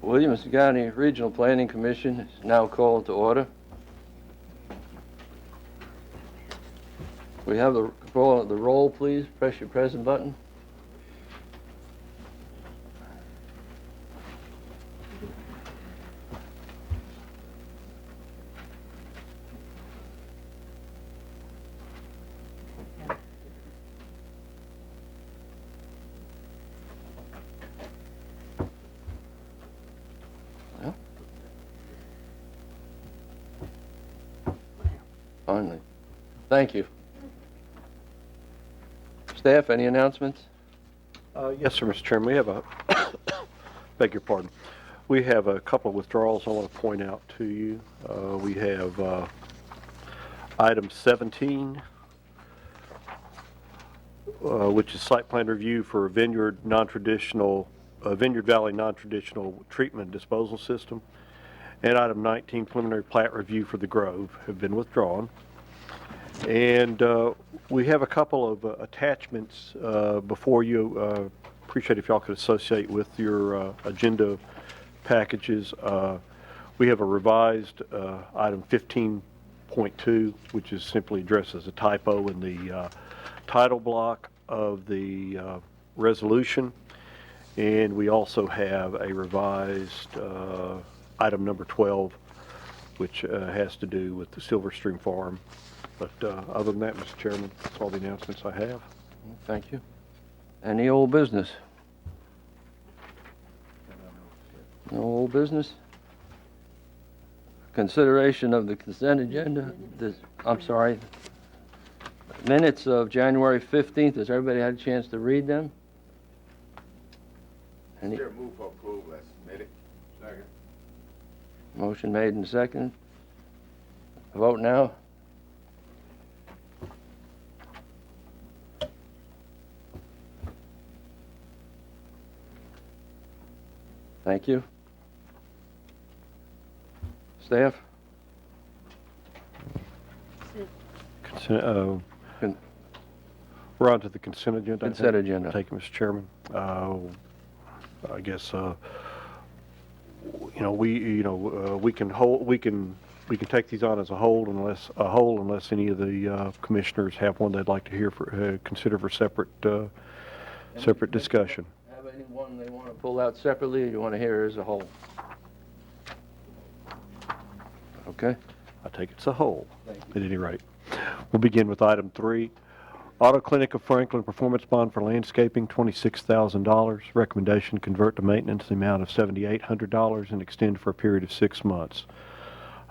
Williamson County Regional Planning Commission is now called to order. We have the roll, please. Press your present button. Finally. Thank you. Staff, any announcements? Yes, sir, Mr. Chairman. We have a, beg your pardon, we have a couple of withdrawals I want to point out to you. We have item 17, which is site plan review for a Vineyard Valley non-traditional treatment disposal system. And item 19, preliminary plat review for the Grove, have been withdrawn. And we have a couple of attachments before you. Appreciate if y'all could associate with your agenda packages. We have a revised item 15.2, which is simply addressed as a typo in the title block of the resolution. And we also have a revised item number 12, which has to do with the Silver Stream Farm. But other than that, Mr. Chairman, that's all the announcements I have. Thank you. Any old business? No old business? Consideration of the consent agenda. I'm sorry. Minutes of January 15th. Has everybody had a chance to read them? Any? Move for approval as submitted. Second. Motion made and second. Vote now. Thank you. Staff? Consent, we're on to the consent agenda. Consent agenda. Thank you, Mr. Chairman. I guess we can take these on as a whole unless any of the commissioners have one they'd like to hear for consider for separate discussion. Have anyone they want to pull out separately, or you want to hear it as a whole? Okay. I take it's a whole, at any rate. We'll begin with item 3. Auto Clinic of Franklin performance bond for landscaping, $26,000. Recommendation, convert to maintenance the amount of $7,800 and extend for a period of 6 months.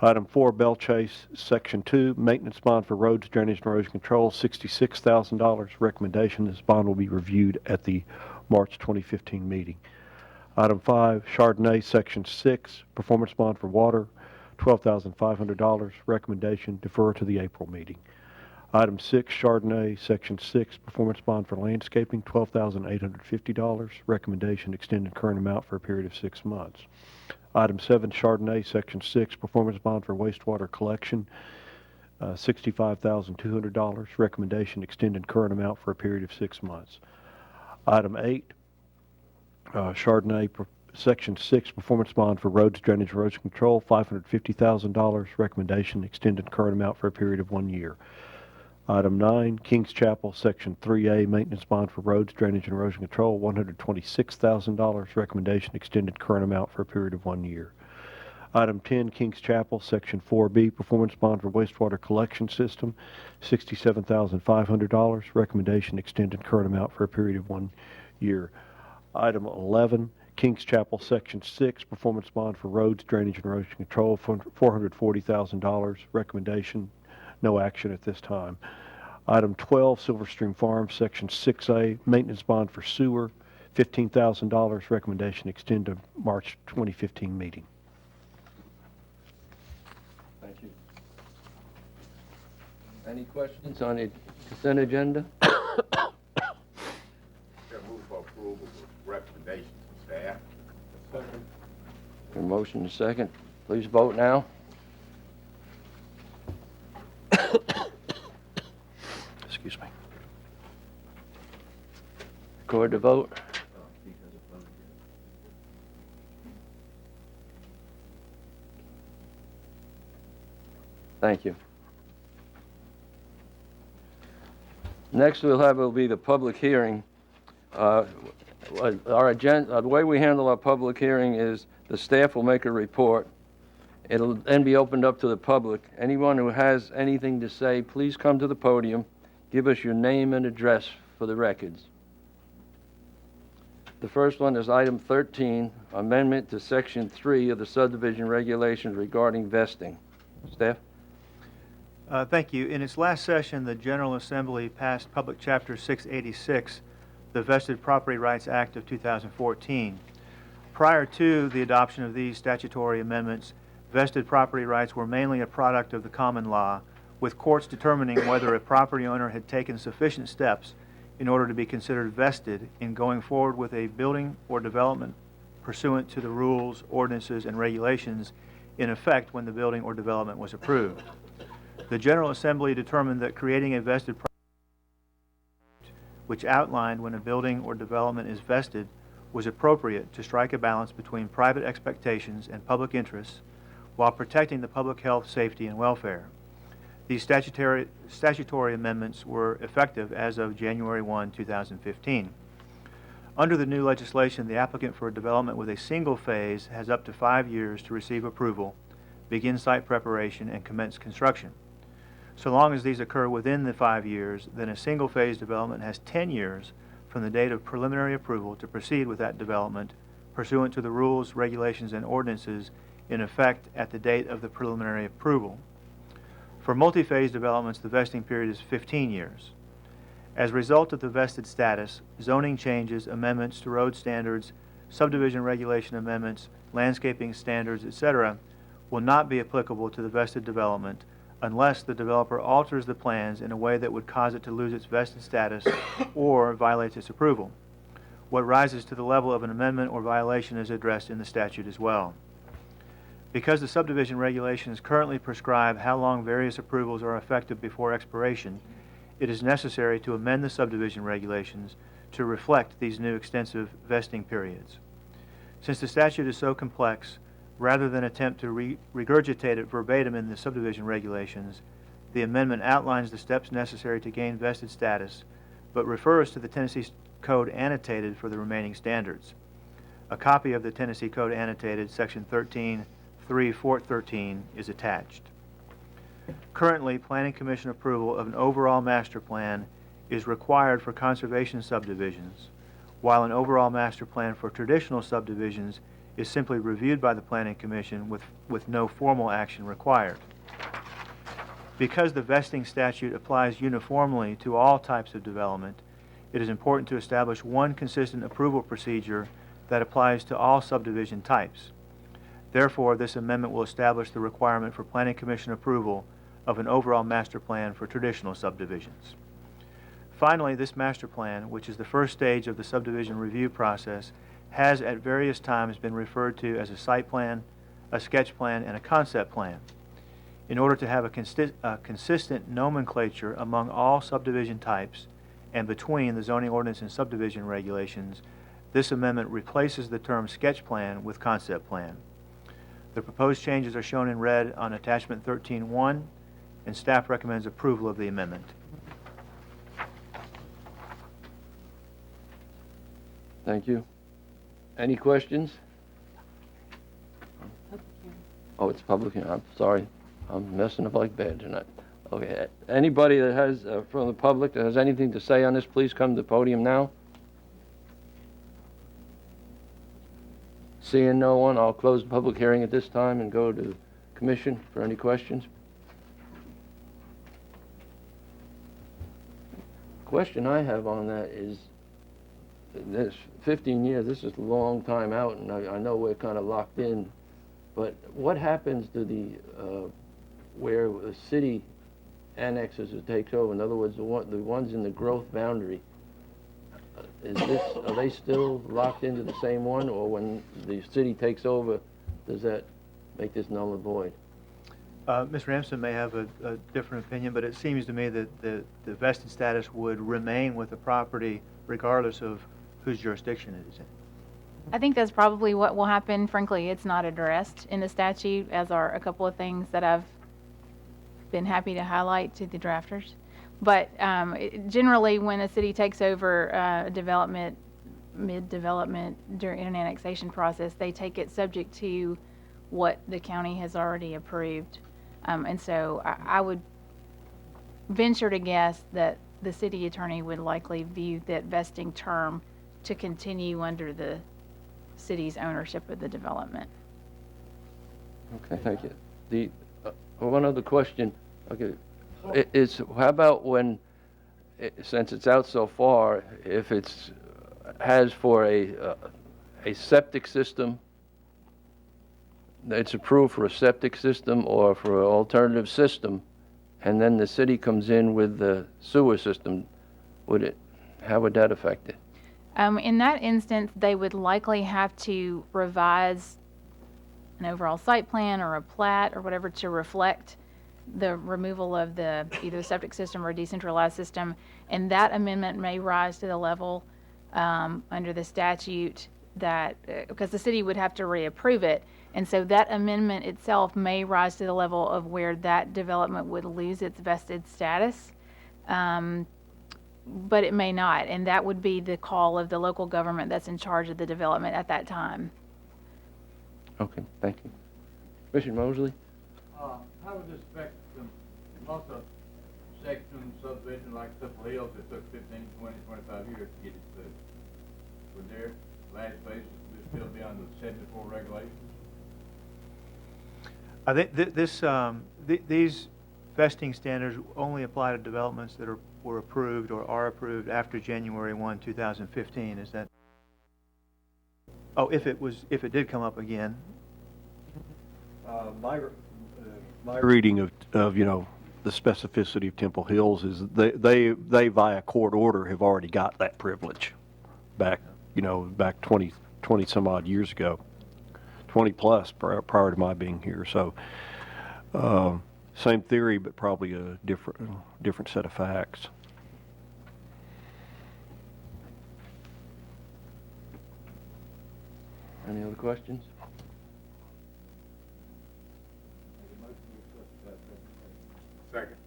Item 4, Bell Chase, Section 2, maintenance bond for roads, drainage, and erosion control, $66,000. Recommendation, this bond will be reviewed at the March 2015 meeting. Item 5, Chardonnay, Section 6, performance bond for water, $12,500. Recommendation, defer to the April meeting. Item 6, Chardonnay, Section 6, performance bond for landscaping, $12,850. Recommendation, extended current amount for a period of 6 months. Item 7, Chardonnay, Section 6, performance bond for wastewater collection, $65,200. Recommendation, extended current amount for a period of 6 months. Item 8, Chardonnay, Section 6, performance bond for roads, drainage, erosion control, $550,000. Recommendation, extended current amount for a period of 1 year. Item 9, Kings Chapel, Section 3A, maintenance bond for roads, drainage, and erosion control, $126,000. Recommendation, extended current amount for a period of 1 year. Item 10, Kings Chapel, Section 4B, performance bond for wastewater collection system, $67,500. Recommendation, extended current amount for a period of 1 year. Item 11, Kings Chapel, Section 6, performance bond for roads, drainage, and erosion control, $440,000. Recommendation, no action at this time. Item 12, Silver Stream Farm, Section 6A, maintenance bond for sewer, $15,000. Recommendation, extend to March 2015 meeting. Thank you. Any questions on the consent agenda? Move for approval with recommendations from staff. Second. A motion and second. Please vote now. Excuse me. Record the vote. Thank you. Next will be the public hearing. Our agenda, the way we handle our public hearing is the staff will make a report. It'll then be opened up to the public. Anyone who has anything to say, please come to the podium. Give us your name and address for the records. The first one is item 13, amendment to section 3 of the subdivision regulations regarding vesting. Staff? Thank you. In its last session, the General Assembly passed Public Chapter 686, the Vested Property Rights Act of 2014. Prior to the adoption of these statutory amendments, vested property rights were mainly a product of the common law, with courts determining whether a property owner had taken sufficient steps in order to be considered vested in going forward with a building or development pursuant to the rules, ordinances, and regulations in effect when the building or development was approved. The General Assembly determined that creating a vested property which outlined when a building or development is vested was appropriate to strike a balance between private expectations and public interests while protecting the public health, safety, and welfare. These statutory amendments were effective as of January 1, 2015. Under the new legislation, the applicant for a development with a single phase has up to 5 years to receive approval, begin site preparation, and commence construction. So long as these occur within the 5 years, then a single phase development has 10 years from the date of preliminary approval to proceed with that development pursuant to the rules, regulations, and ordinances in effect at the date of the preliminary approval. For multi-phase developments, the vesting period is 15 years. As a result of the vested status, zoning changes, amendments to road standards, subdivision regulation amendments, landscaping standards, etc., will not be applicable to the vested development unless the developer alters the plans in a way that would cause it to lose its vested status or violates its approval. What rises to the level of an amendment or violation is addressed in the statute as well. Because the subdivision regulations currently prescribe how long various approvals are effective before expiration, it is necessary to amend the subdivision regulations to reflect these new extensive vesting periods. Since the statute is so complex, rather than attempt to regurgitate it verbatim in the subdivision regulations, the amendment outlines the steps necessary to gain vested status, but refers to the Tennessee Code annotated for the remaining standards. A copy of the Tennessee Code annotated, section 13.3 Fort 13, is attached. Currently, Planning Commission approval of an overall master plan is required for conservation subdivisions, while an overall master plan for traditional subdivisions is simply reviewed by the Planning Commission with no formal action required. Because the vesting statute applies uniformly to all types of development, it is important to establish one consistent approval procedure that applies to all subdivision types. Therefore, this amendment will establish the requirement for Planning Commission approval of an overall master plan for traditional subdivisions. Finally, this master plan, which is the first stage of the subdivision review process, has at various times been referred to as a site plan, a sketch plan, and a concept plan. In order to have a consistent nomenclature among all subdivision types and between the zoning ordinance and subdivision regulations, this amendment replaces the term sketch plan with concept plan. The proposed changes are shown in red on attachment 13.1, and staff recommends approval of the amendment. Thank you. Any questions? Oh, it's public hearing. I'm sorry. I'm messing up like bad tonight. Okay. Anybody that has, from the public that has anything to say on this, please come to the podium now. Seeing no one, I'll close the public hearing at this time and go to the commission for any questions. Question I have on that is, this 15 years, this is a long time out, and I know we're kind of locked in, but what happens to the, where the city annexes or takes over? In other words, the ones in the growth boundary, are they still locked into the same one, or when the city takes over, does that make this null and void? Mr. Williamson may have a different opinion, but it seems to me that the vested status would remain with the property regardless of whose jurisdiction it is in. I think that's probably what will happen. Frankly, it's not addressed in the statute, as are a couple of things that I've been happy to highlight to the drafters. But generally, when a city takes over development, mid-development during an annexation process, they take it subject to what the county has already approved. And so I would venture to guess that the city attorney would likely view that vesting term to continue under the city's ownership of the development. Okay, thank you. The, one other question, okay, is how about when, since it's out so far, if it's, has for a septic system, it's approved for a septic system or for an alternative system, and then the city comes in with the sewer system, how would that affect it? In that instance, they would likely have to revise an overall site plan or a plat or whatever to reflect the removal of the either septic system or decentralized system, and that amendment may rise to the level under the statute that because the city would have to reapprove it, and so that amendment itself may rise to the level of where that development would lose its vested status, but it may not, and that would be the call of the local government that's in charge of the development at that time. Okay, thank you. Commissioner Mosley? How would this affect most of section subdivision like Simple Hills that took 15, 20, 25 years to get it through? Would their last phase still be under the 74 regulations? I think these vesting standards only apply to developments that were approved or are approved after January 1, 2015. Is that? Oh, if it did come up again. My reading of you know the specificity of Temple Hills is they via court order have already got that privilege back 20 some odd years ago, 20 plus prior to my being here. So same theory, but probably a different set of facts. Any other questions? Second.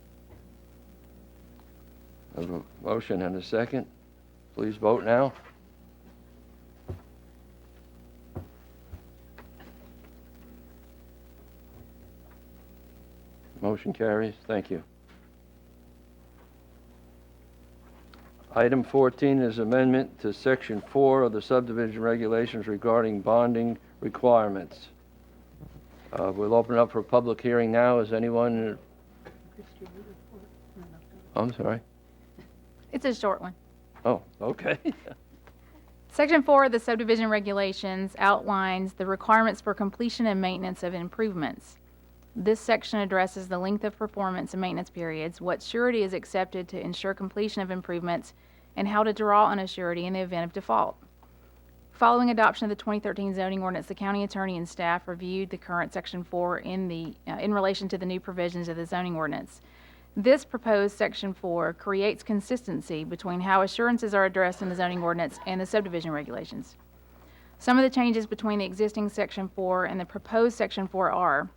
I have a motion and a second. Please vote now. Motion carries. Thank you. Item 14 is amendment to Section 4 of the subdivision regulations regarding bonding requirements. We'll open it up for a public hearing now. Is anyone? I'm sorry. It's a short one. Oh, okay. Section 4 of the subdivision regulations outlines the requirements for completion and maintenance of improvements. This section addresses the length of performance and maintenance periods, what surety is accepted to ensure completion of improvements, and how to draw on a surety in the event of default. Following adoption of the 2013 zoning ordinance, the county attorney and staff reviewed the current Section 4 in relation to the new provisions of the zoning ordinance. This proposed Section 4 creates consistency between how assurances are addressed in the zoning ordinance and the subdivision regulations. Some of the changes between the existing Section 4 and the proposed Section 4 are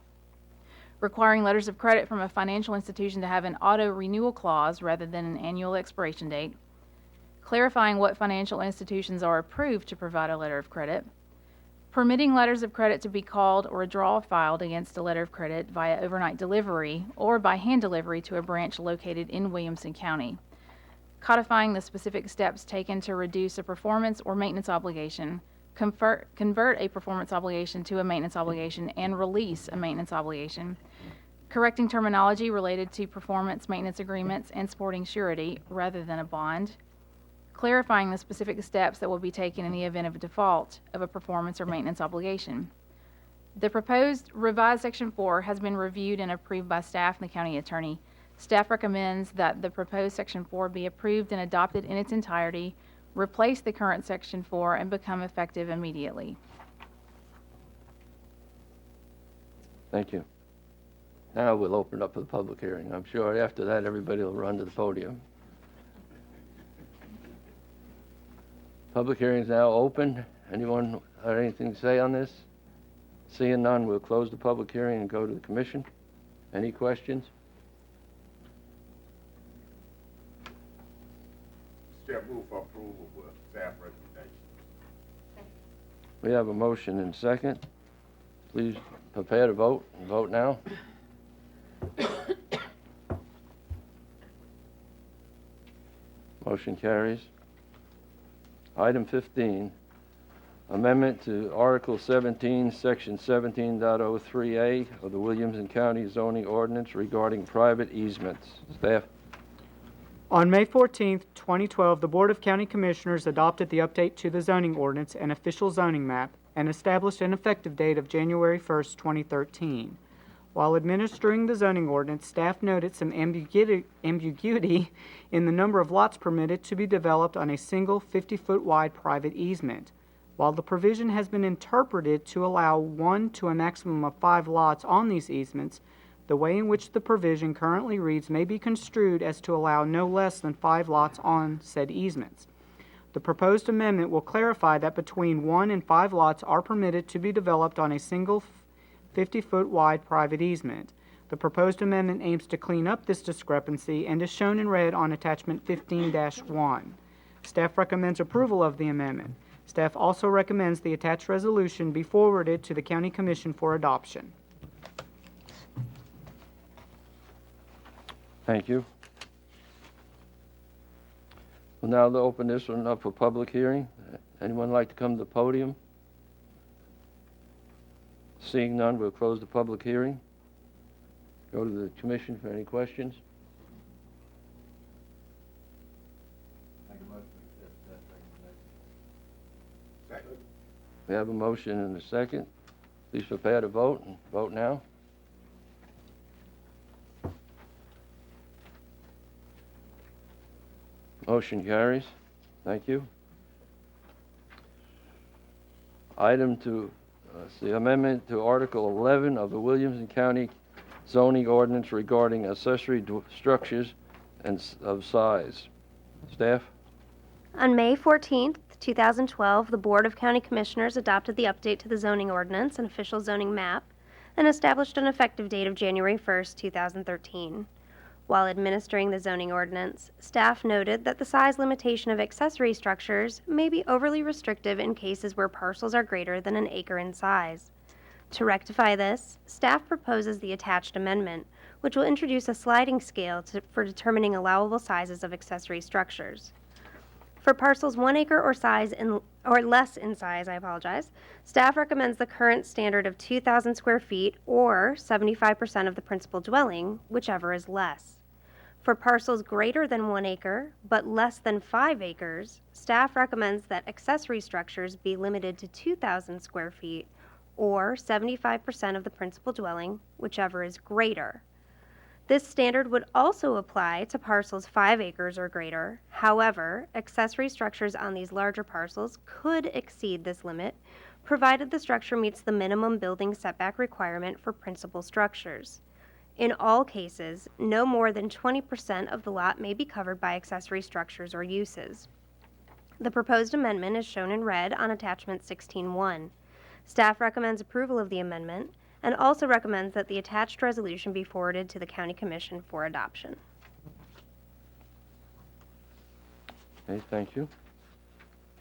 requiring letters of credit from a financial institution to have an auto-renewal clause rather than an annual expiration date, clarifying what financial institutions are approved to provide a letter of credit, permitting letters of credit to be called or a draw filed against a letter of credit via overnight delivery or by hand delivery to a branch located in Williamson County, codifying the specific steps taken to reduce a performance or maintenance obligation, convert a performance obligation to a maintenance obligation, and release a maintenance obligation, correcting terminology related to performance maintenance agreements and supporting surety rather than a bond, clarifying the specific steps that will be taken in the event of a default of a performance or maintenance obligation. The proposed revised Section 4 has been reviewed and approved by staff and the county attorney. Staff recommends that the proposed Section 4 be approved and adopted in its entirety, replace the current Section 4, and become effective immediately. Thank you. Now we'll open up for the public hearing. I'm sure after that everybody will run to the podium. Public hearing is now open. Anyone have anything to say on this? Seeing none, we'll close the public hearing and go to the commission. Any questions? Chair, move for approval with staff recommendations. We have a motion and second. Please prepare to vote, and vote now. Motion carries. Item 15, amendment to Article 17, Section 17.03A of the Williamson County zoning ordinance regarding private easements. Staff? On May 14, 2012, the Board of County Commissioners adopted the update to the zoning ordinance and official zoning map and established an effective date of January 1, 2013. While administering the zoning ordinance, staff noted some ambiguity in the number of lots permitted to be developed on a single 50-foot wide private easement. While the provision has been interpreted to allow 1 to a maximum of 5 lots on these easements, the way in which the provision currently reads may be construed as to allow no less than 5 lots on said easements. The proposed amendment will clarify that between 1 and 5 lots are permitted to be developed on a single 50-foot wide private easement. The proposed amendment aims to clean up this discrepancy and is shown in red on attachment 15-1. Staff recommends approval of the amendment. Staff also recommends the attached resolution be forwarded to the County Commission for adoption. Thank you. We'll now open this one up for public hearing. Anyone like to come to the podium? Seeing none, we'll close the public hearing. Go to the commission for any questions. Make a motion to accept that recommendation. Second. We have a motion and a second. Please prepare to vote, and vote now. Motion carries. Thank you. Item to the amendment to Article 11 of the Williamson County zoning ordinance regarding accessory structures and of size. Staff? On May 14th, 2012, the Board of County Commissioners adopted the update to the zoning ordinance and official zoning map and established an effective date of January 1st, 2013. While administering the zoning ordinance, staff noted that the size limitation of accessory structures may be overly restrictive in cases where parcels are greater than an acre in size. To rectify this, staff proposes the attached amendment, which will introduce a sliding scale for determining allowable sizes of accessory structures. For parcels 1 acre or less in size, staff recommends the current standard of 2,000 square feet or 75% of the principal dwelling, whichever is less. For parcels greater than 1 acre but less than 5 acres, staff recommends that accessory structures be limited to 2,000 square feet or 75% of the principal dwelling, whichever is greater. This standard would also apply to parcels 5 acres or greater. However, accessory structures on these larger parcels could exceed this limit, provided the structure meets the minimum building setback requirement for principal structures. In all cases, no more than 20% of the lot may be covered by accessory structures or uses. The proposed amendment is shown in red on attachment 16-1. Staff recommends approval of the amendment and also recommends that the attached resolution be forwarded to the County Commission for adoption. Okay, thank you.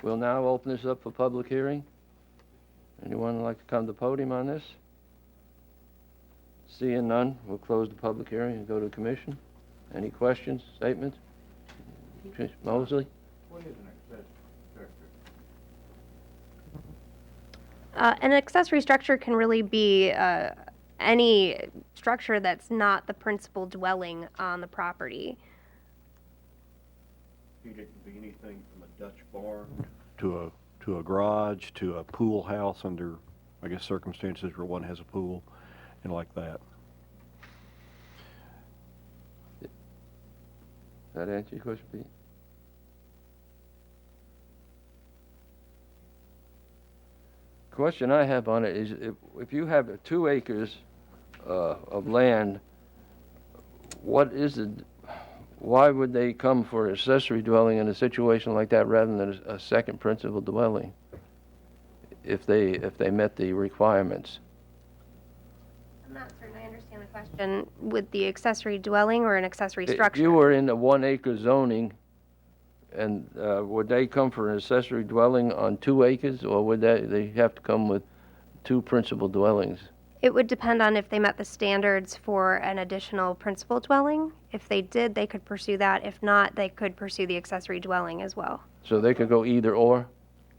We'll now open this up for public hearing. Anyone like to come to the podium on this? Seeing none, we'll close the public hearing and go to the commission. Any questions, statements? Mosley? What is an accessory structure? An accessory structure can really be any structure that's not the principal dwelling on the property. It can be anything from a Dutch barn to a garage to a pool house under, I guess, circumstances where one has a pool and like that. Does that answer your question, Pete? Question I have on it is if you have 2 acres of land, why would they come for accessory dwelling in a situation like that rather than a second principal dwelling if they met the requirements? I'm not certain I understand the question. With the accessory dwelling or an accessory structure? If you were in the 1 acre zoning And would they come for an accessory dwelling on 2 acres, or would they have to come with 2 principal dwellings? It would depend on if they met the standards for an additional principal dwelling. If they did, they could pursue that. If not, they could pursue the accessory dwelling as well. So they could go either or?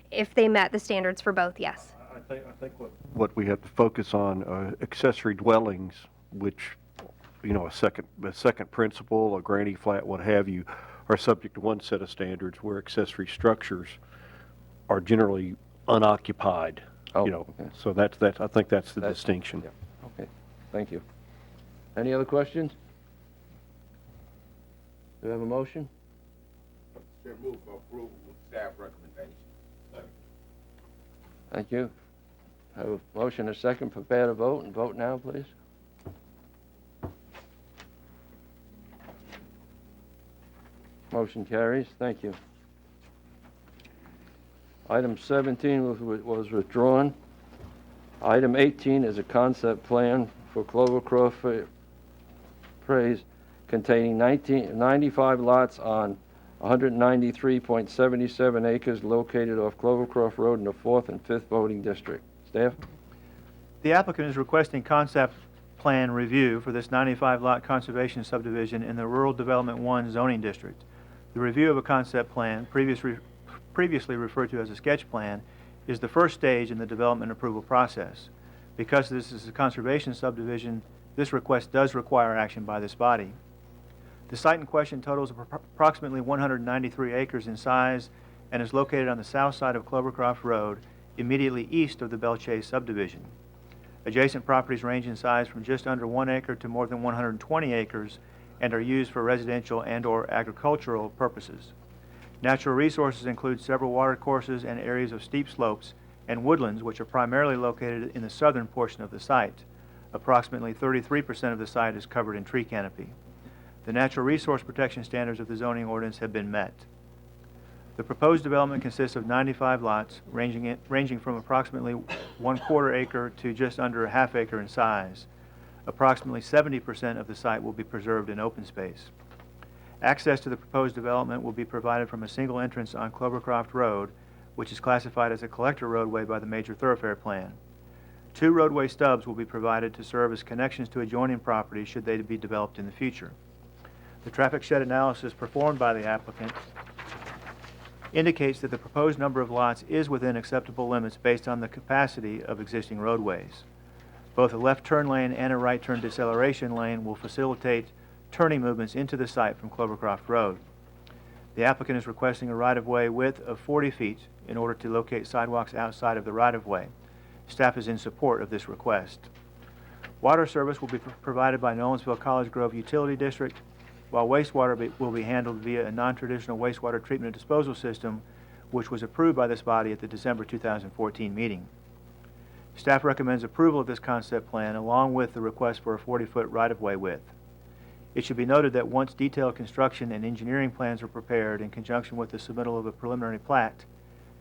If they met the standards for both, yes. I think what we have to focus on, accessory dwellings, which, you know, a second principal, a granny flat, what have you, are subject to one set of standards, where accessory structures are generally unoccupied. Oh, You know, okay. so that's, I think that's the distinction. Yeah, okay, thank you. Any other questions? Do we have a motion? Chair, move for approval with staff recommendation. Thank you. Have a motion, a second, prepare to vote, and vote now, please. Motion carries, thank you. Item 17 was withdrawn. Item 18 is a concept plan for Clovercroft Praise containing 95 lots on 193.77 acres located off Clovercroft Road in the 4th and 5th voting district. Staff? The applicant is requesting concept plan review for this 95-lot conservation subdivision in the Rural Development 1 zoning district. The review of a concept plan, previously referred to as a sketch plan, is the first stage in the development approval process. Because this is a conservation subdivision, this request does require action by this body. The site in question totals approximately 193 acres in size and is located on the south side of Clovercroft Road, immediately east of the Belchase subdivision. Adjacent properties range in size from just under 1 acre to more than 120 acres and are used for residential and/or agricultural purposes. Natural resources include several water courses and areas of steep slopes and woodlands, which are primarily located in the southern portion of the site. Approximately 33% of the site is covered in tree canopy. The natural resource protection standards of the zoning ordinance have been met. The proposed development consists of 95 lots, ranging from approximately 1/4 acre to just under a ½ acre in size. Approximately 70% of the site will be preserved in open space. Access to the proposed development will be provided from a single entrance on Clovercroft Road, which is classified as a collector roadway by the major thoroughfare plan. 2 roadway stubs will be provided to serve as connections to adjoining properties should they be developed in the future. The traffic shed analysis performed by the applicant indicates that the proposed number of lots is within acceptable limits based on the capacity of existing roadways. Both a left turn lane and a right turn deceleration lane will facilitate turning movements into the site from Clovercroft Road. The applicant is requesting a right-of-way width of 40 feet in order to locate sidewalks outside of the right-of-way. Staff is in support of this request. Water service will be provided by Nolensville College Grove Utility District, while wastewater will be handled via a non-traditional wastewater treatment and disposal system, which was approved by this body at the December 2014 meeting. Staff recommends approval of this concept plan along with the request for a 40-foot right-of-way width. It should be noted that once detailed construction and engineering plans are prepared in conjunction with the submittal of a preliminary plat,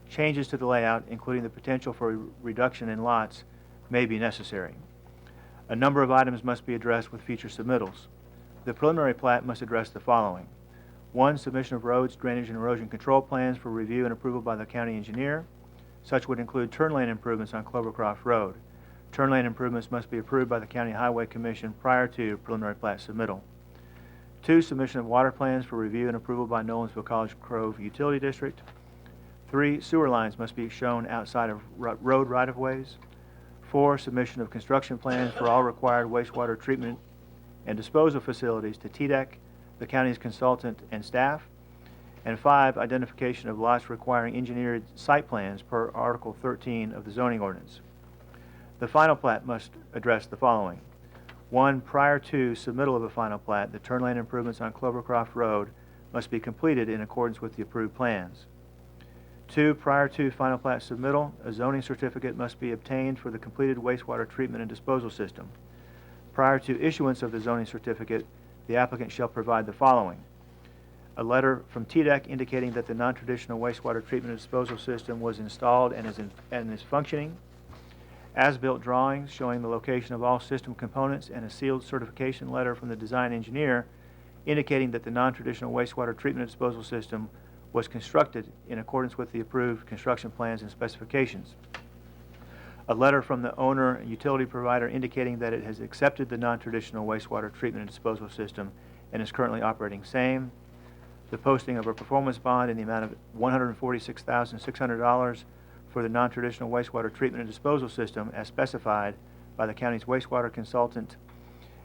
changes to the layout, including the potential for a reduction in lots, may be necessary. A number of items must be addressed with future submittals. The preliminary plat must address the following. 1, submission of roads, drainage, and erosion control plans for review and approval by the county engineer. Such would include turn lane improvements on Clovercroft Road. Turn lane improvements must be approved by the County Highway Commission prior to preliminary plat submittal. 2, submission of water plans for review and approval by Nolensville College Grove Utility District. 3, sewer lines must be shown outside of road right-of-ways. 4, submission of construction plans for all required wastewater treatment and disposal facilities to TDEC, the county's consultant, and staff. And 5, identification of lots requiring engineered site plans per Article 13 of the zoning ordinance. The final plat must address the following. 1, prior to submittal of a final plat, the turn lane improvements on Clovercroft Road must be completed in accordance with the approved plans. 2, prior to final plat submittal, a zoning certificate must be obtained for the completed wastewater treatment and disposal system. Prior to issuance of the zoning certificate, the applicant shall provide the following. A letter from TDEC indicating that the non-traditional wastewater treatment and disposal system was installed and is functioning. As-built drawings showing the location of all system components and a sealed certification letter from the design engineer indicating that the non-traditional wastewater treatment and disposal system was constructed in accordance with the approved construction plans and specifications. A letter from the owner and utility provider indicating that it has accepted the non-traditional wastewater treatment and disposal system and is currently operating same. The posting of a performance bond in the amount of $146,600 for the non-traditional wastewater treatment and disposal system as specified by the county's wastewater consultant,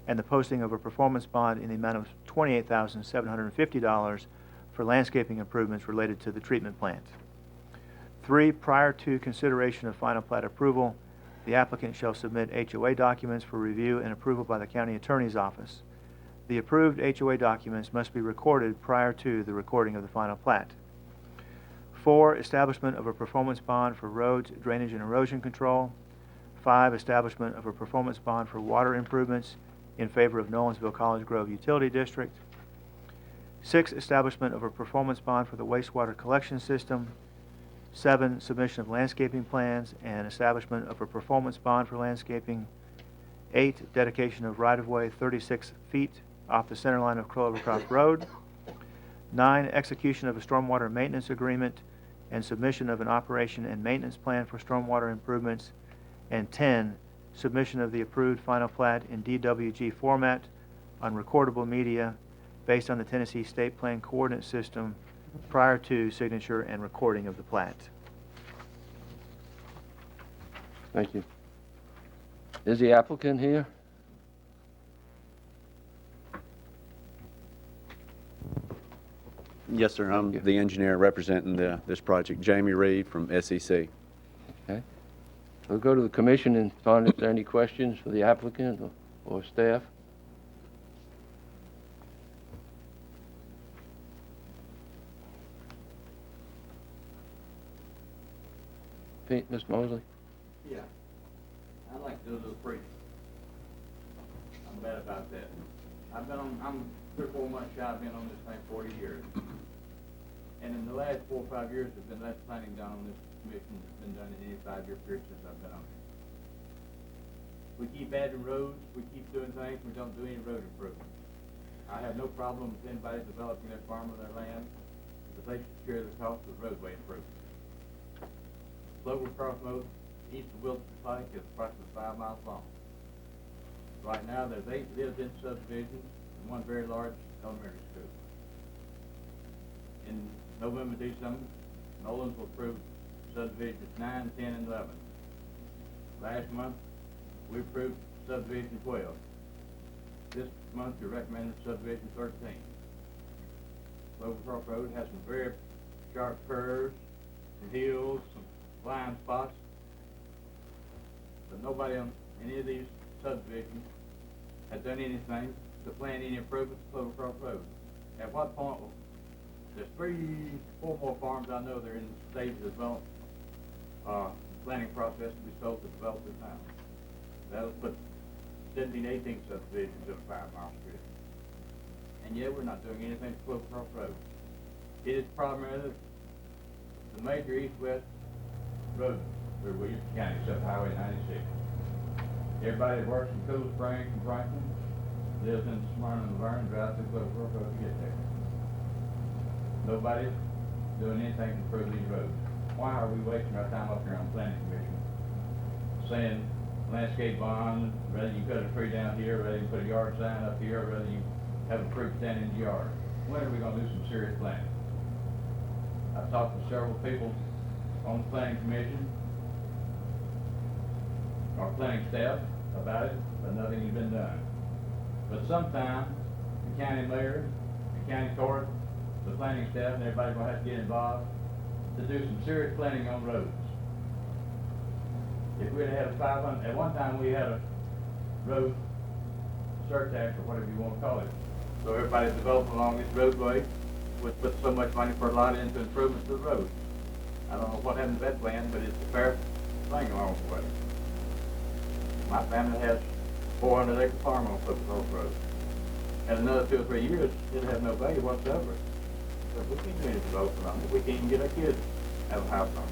and the posting of a performance bond in the amount of $28,750 for landscaping improvements related to the treatment plant. 3, prior to consideration of final plat approval, the applicant shall submit HOA documents for review and approval by the county attorney's office. The approved HOA documents must be recorded prior to the recording of the final plat. 4, establishment of a performance bond for roads, drainage, and erosion control. 5, establishment of a performance bond for water improvements in favor of Nolensville College Grove Utility District. 6, establishment of a performance bond for the wastewater collection system. 7, submission of landscaping plans and establishment of a performance bond for landscaping. 8, dedication of right-of-way 36 feet off the center line of Clovercroft Road. 9, execution of a stormwater maintenance agreement and submission of an operation and maintenance plan for stormwater improvements. And 10, submission of the approved final plat in DWG format on recordable media based on the Tennessee State Plan Coordinate System prior to signature and recording of the plat. Thank you. Is the applicant here? Yes, sir. I'm you. the engineer representing this project, Jamie Reed from SEC. Okay. We'll go to the commission and find if there are any questions for the applicant or staff. Pete, Ms. Mosley? Yeah. I'd like to do a little preaching. I'm bad about that. I'm 3 or 4 months shy, I've been on this thing 40 years. And in the last 4 or 5 years, there's been less planning done on this commission that's been done in any 5-year period since I've been on it. We keep adding roads, we keep doing things, we don't do any road improvement. I have no problem with anybody developing their farm or their land, but they should share the cost of roadway improvement. Clovercroft Road, east of Wilson Pike, is approximately 5 miles long. Right now, there's 8 lived-in subdivisions and 1 very large elementary school. In November, December, Nolens will approve subdivisions 9, 10, and 11. Last month, we approved subdivision 12. This month, you're recommending subdivision 13. Clovercroft Road has some very sharp curves, some hills, some blind spots, but nobody on any of these subdivisions has done anything to plan any improvements to Clovercroft Road. At what point, there's 3, 4 more farms I know they're in the stage of development, planning process to be sold to developers now. That'll put 17, 18 subdivisions in a 5-mile strip. And yet we're not doing anything to Clovercroft Road. It is primarily the major east-west road through Williamson County, except Highway 96. Everybody that works in Cool Springs and Franklin lives in Smyrna and Laverne, drives through Clovercroft Road to get there. Nobody's doing anything to improve these roads. Why are we wasting our time up here on planning commission saying landscape bond, rather you cut a tree down here, rather you put a yard sign up here, rather you have a fruit stand in the yard? When are we going to do some serious planning? I've talked to several people on the planning commission, our planning staff, about it, but nothing has been done. But sometime, the county mayor, the county court, the planning staff, and everybody's going to have to get involved to do some serious planning on roads. If we'd had a 500, at one time we had a road surtax, or whatever you want to call it. So everybody developing along this roadway would put so much money per lot into improvements to the road. I don't know what happened to that plan, but it's a fair thing along the way. My family has 400-acre farm on Clovercroft Road. And another 2 or 3 years, it'll have no value whatsoever. So we can't do any development on it. We can't even get our kids to have a house on it.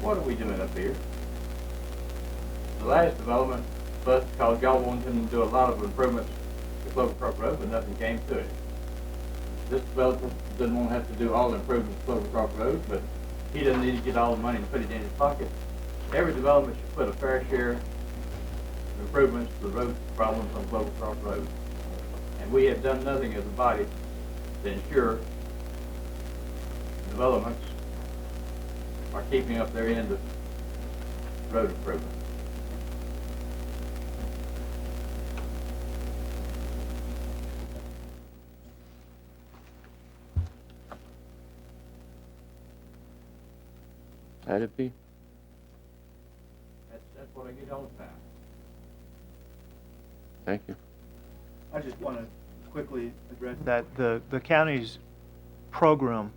What are we doing up here? The last development, but because y'all wanted him to do a lot of improvements to Clovercroft Road, but nothing came to it. this developer doesn't want to have to do all the improvements to Clovercroft Road, but he doesn't need to get all the money and put it in his pocket. Every development should put a fair share of improvements to the road problems on Clovercroft Road. And we have done nothing as a body to ensure developments are keeping up their end of road improvement. Had it be? That's what I get all the time. Thank you. I just want to quickly address that. The county's program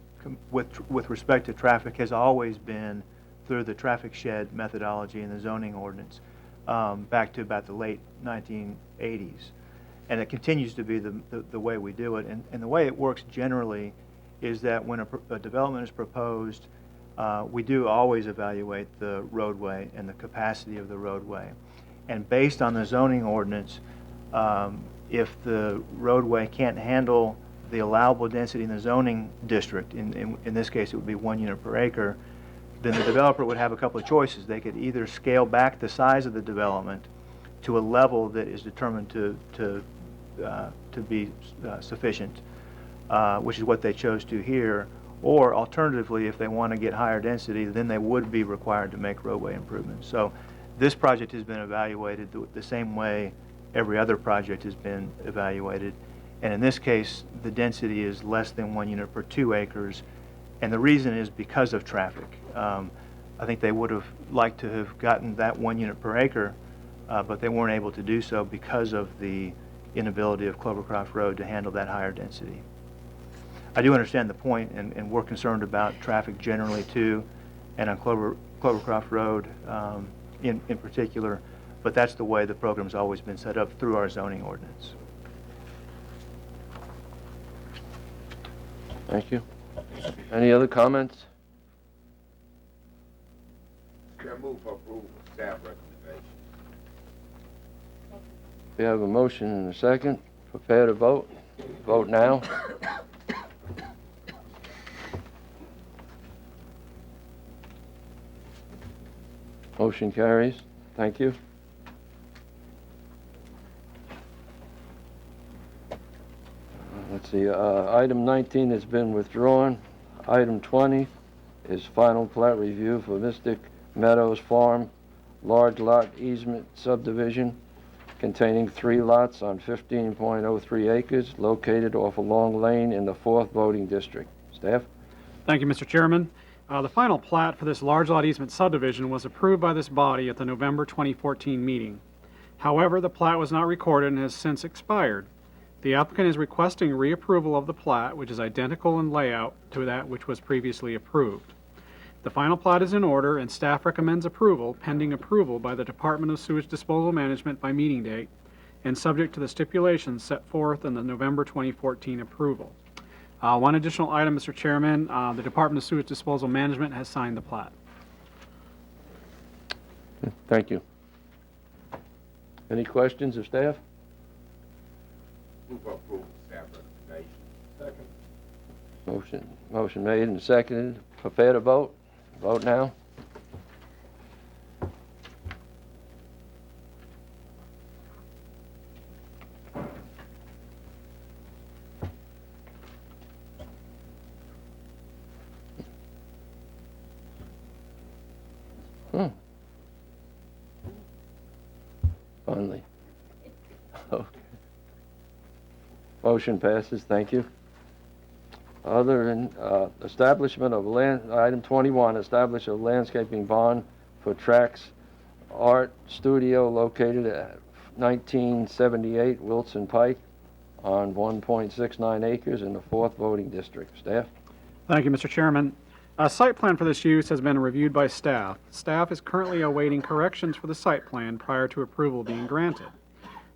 with respect to traffic has always been through the traffic shed methodology in the zoning ordinance back to about the late 1980s. And it continues to be the way we do it. And the way it works generally is that when a development is proposed, we do always evaluate the roadway and the capacity of the roadway. And based on the zoning ordinance, if the roadway can't handle the allowable density in the zoning district, in this case it would be 1 unit per acre, then the developer would have a couple of choices. They could either scale back the size of the development to a level that is determined to be sufficient, which is what they chose to here, or alternatively, if they want to get higher density, then they would be required to make roadway improvements. So this project has been evaluated the same way every other project has been evaluated. And in this case, the density is less than 1 unit per 2 acres. And the reason is because of traffic. I think they would have liked to have gotten that 1 unit per acre, but they weren't able to do so because of the inability of Clovercroft Road to handle that higher density. I do understand the point, and we're concerned about traffic generally too, and on Clovercroft Road in particular, but that's the way the program's always been set up through our zoning ordinance. Thank you. Any other comments? Chair, move for approval of staff recommendation. We have a motion and a second. Prepare to vote. Vote now. Motion carries. Thank you. Let's see, item 19 has been withdrawn. Item 20 is final plat review for Mystic Meadows Farm, large lot easement subdivision containing 3 lots on 15.03 acres located off a long lane in the 4th voting district. Staff? Thank you, Mr. Chairman. The final plat for this large lot easement subdivision was approved by this body at the November 2014 meeting. However, the plat was not recorded and has since expired. The applicant is requesting reapproval of the plat, which is identical in layout to that which was previously approved. The final plat is in order, and staff recommends approval pending approval by the Department of Sewage Disposal Management by meeting date and subject to the stipulations set forth in the November 2014 approval. One additional item, Mr. Chairman, the Department of Sewage Disposal Management has signed the plat. Thank you. Any questions of staff? Move for approval of staff recommendation. Second. Motion made and seconded. Prepare to vote. Vote now. Finally. Okay. Motion passes. Thank you. Other than establishment of item 21, establish a landscaping bond for Trax Art Studio located at 1978 Wilson Pike on 1.69 acres in the 4th voting district. Staff? Thank you, Mr. Chairman. A site plan for this use has been reviewed by staff. Staff is currently awaiting corrections for the site plan prior to approval being granted.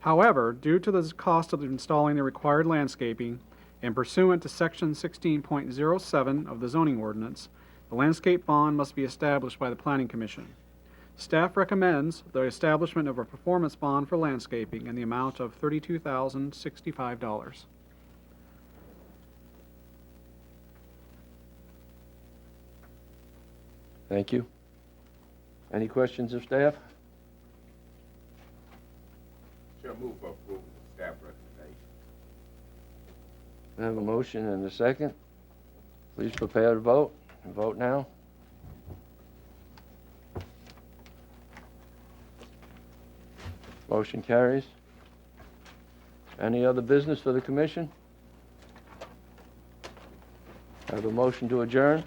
However, due to the cost of installing the required landscaping and pursuant to Section 16.07 of the zoning ordinance, the landscape bond must be established by the Planning Commission. Staff recommends the establishment of a performance bond for landscaping in the amount of $32,065. Thank you. Any questions of staff? Chair, move for approval of staff recommendation. I have a motion and a second. Please prepare to vote. Vote now. Motion carries. Any other business for the commission? I have a motion to adjourn.